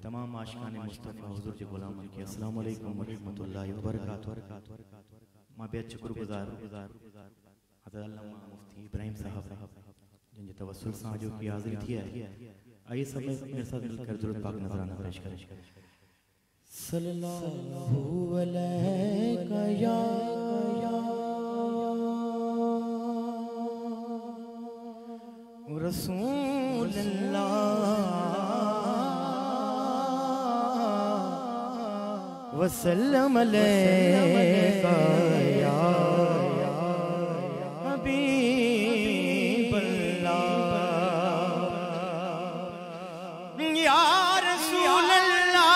तमाम आशिकाने मुस्तफ़ा हुज़ूर के गुलाम के अस्सलाम वालेकुम व रहमतुल्लाहि व बरकातुहू। मैं बेहद शुक्रगुजार हज़रत अल्लामा मुफ्ती इब्राहिम साहब जिनके तवस्सुल से आज की हाज़िरी थी है। आइए सब मेरे साथ मिलकर दुरूद पाक नज़राना पेश करें। सल्लल्लाहु अलैका या रसूलल्लाह वसल्लम अलैका या हबीबल्लाह या रसूलल्लाह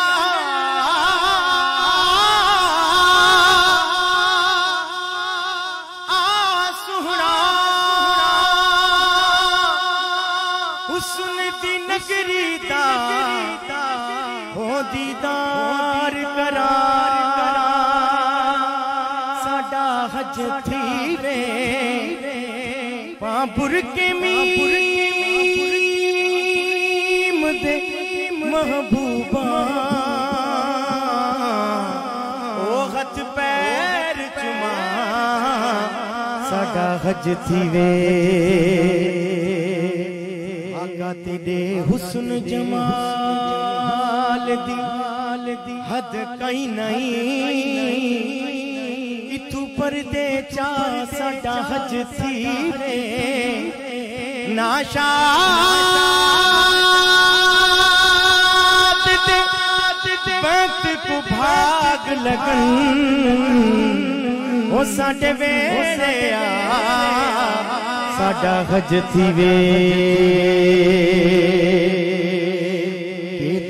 आसुहरा हुस्न दी नगरी दा हो दीदार करा साडा हज थी रे पापुर के मीम दे महबूबा ओ हथ पैर चुमा साडा हज थी वे आका तेरे हुस्न जमाल दी हद कहीं नहीं इतू परदे चा साडा हज थी रे नाशाद दे वक्त को भाग लगन ओ साडे वेले आ साडा हज थी वे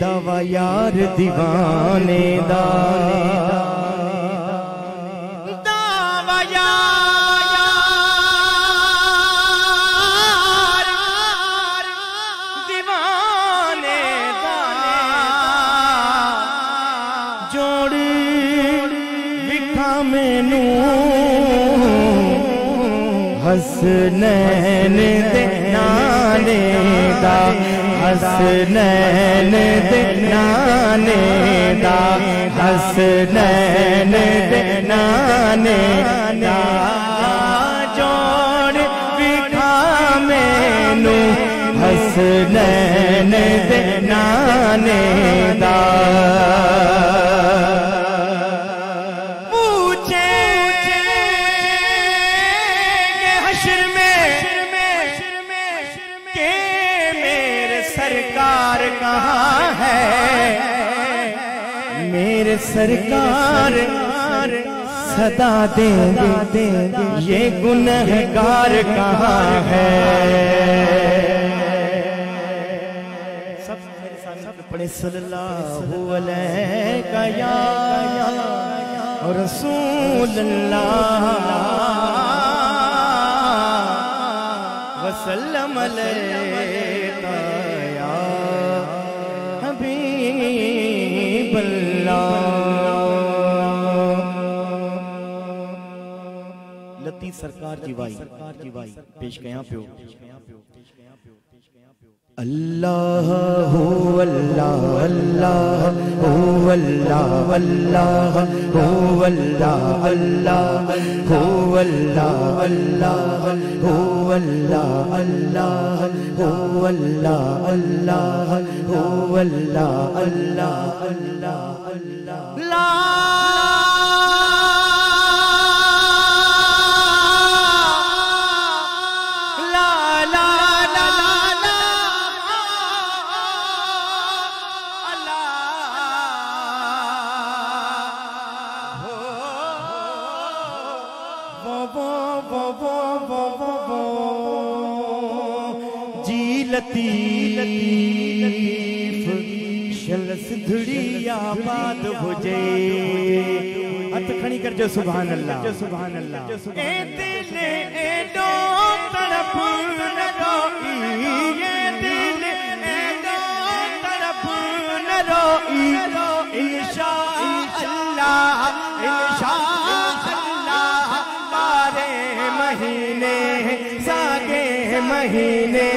दावा यार दीवाने दा दावा यार दीवाने दा जोड़ विखा मैनू हसनैन दे नाने दा हसनैन दे नाने दा हसनैन दे नाने दा जोड़ विखा मैनू हसनैन दे नाने दा सरकार कहाँ है मेरे सरकार सदा दे ये गुनहगार कहाँ है सब पढ़े सल्लल्लाहु अलैका या रसूलल्लाह वसल्लम अलैका लती सरकार जी वाई पेश कयां पियो अल्लाह हू अल्लाह अल्लाह हू अल्लाह अल्लाह हू अल्लाह अल्लाह हू अल्लाह अल्लाह हू अल्लाह अल्लाह हू अल्लाह अल्लाह हू अल्लाह अल्लाह अल्लाह अल्लाह जी लतीफ शलस धुड़िया बात हो जाए हथ खड़ी कर जो सुभान अल्लाह ए दिल ए दो तरफ न रोई ये दिल ए दो तरफ न रोई इंशाअल्लाह इंशाअल्लाह बारे महीने सागे महीने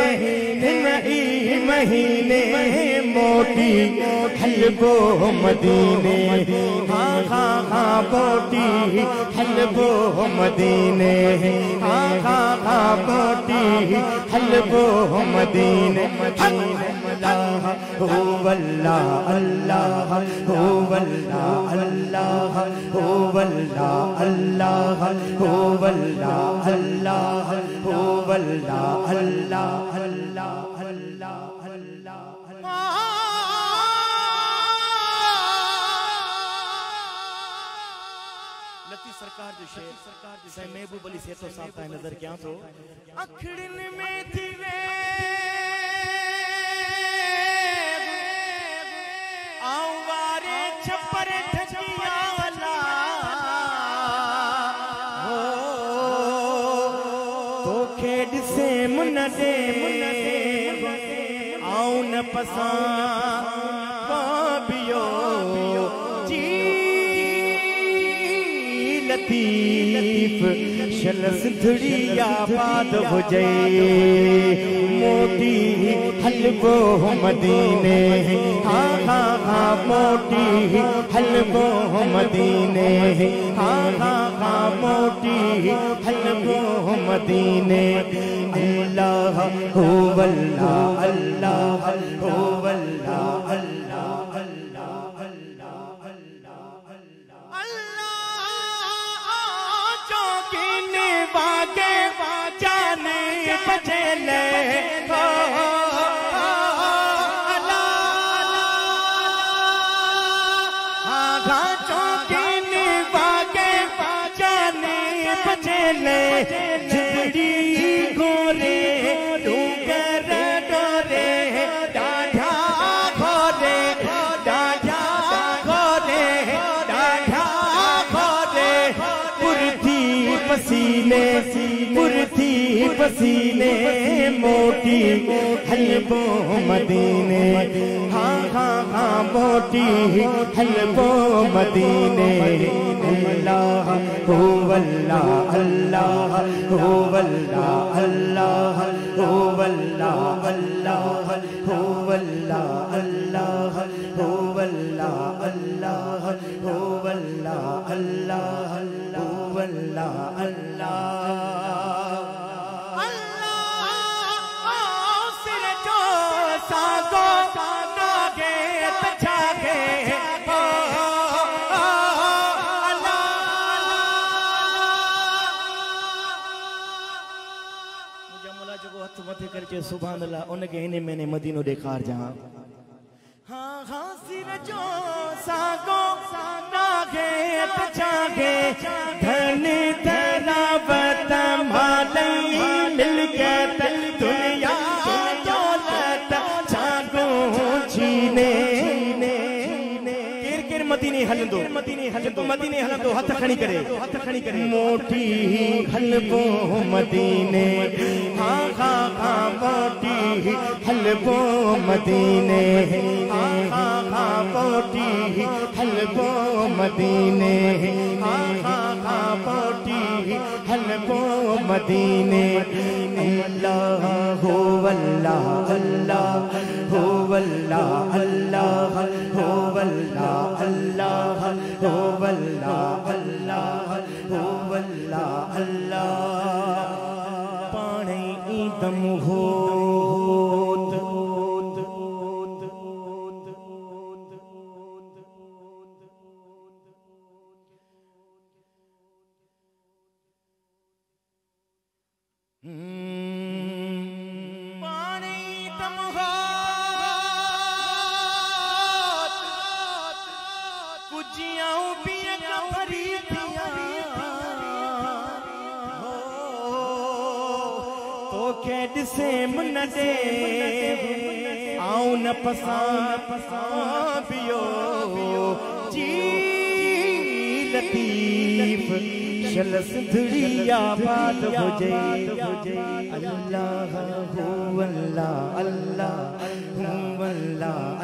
नहीं महीने मोटी हलवो मदीने हाँ हाँ हाँ मोटी हलवो मदीने हाँ हाँ हाँ मोटी हलवो मदीने अल्लाह हो वल्लाह अल्लाह हो वल्लाह अल्लाह हो वल्लाह अल्लाह हो वल्लाह अल्लाह हो वल्लाह अल्लाह अल्लाह अल्लाह अल्लाह लती सरकार जो शेर से महबूब अली से तो साफ है नजर क्या तो अखड़न में थी रे आवारे छपर ठकिया वाला हो तो खेड से मुनदे आऊं न पसा पाबियो जी लतीफ शलस धुड़िया बात हो जाए मोटी हलवो मदीने हाँ हाँ हाँ मोटी हलवो मदीने हाँ हाँ हाँ मोटी हलवो मदीने अल्लाह हो वल्लाह अल्लाह हो वल्लाह अल्लाह अल्लाह अल्लाह अल्लाह अल्लाह चौकीने वागे जाने बचले जिंदड़ी गोरे डूंगर डोरे डाढ़ा घोरे डाढ़ा घोरे डाढ़ा घोरे पुरथी पसीने पुरथी पसीने मोटी हलवो मदीने हाँ हाँ हाँ मोटी हलवो मदीने अल्लाह हो वल्लाह अल्लाह हो वल्लाह अल्लाह हो वल्लाह अल्लाह हो वल्लाह अल्लाह हो वल्लाह अल्लाह हो वल्लाह अल्लाह हो वल्लाह अल्लाह अल्लाह सिर जो सागो नागे तछागे मथे करके सुभान अल्लाह उनके हिने मैंने मदीनो देखार जहां हाँ हाँ सिर जो सागो नागे तछागे धन धरावत मालई मिलके दुनिया दौलत छागो छीने मदीने हलंदो मदीने हलंदो हथ खणी करे मोटी हलवो मदीने हाँ हाँ हाँ मोटी हलवो मदीने हाँ हाँ हाँ मोटी हलवो मदीने हाँ हाँ हाँ मोटी हलवो मदीने अल्लाह हो वल्लाह अल्लाह हो वल्लाह अल्लाह हो वल्लाह अल्लाह हो वल्लाह अल्लाह हो वल्लाह अल्लाह पाणे ईदम होत पाणे ईदम होत कुजियां पिया भरी पिया तो खेड से मुनदे आऊं न पसा पियो जी लतीफ शलस धुड़िया बात हो जाए अल्लाह हो वल्लाह अल्लाह हो वल्लाह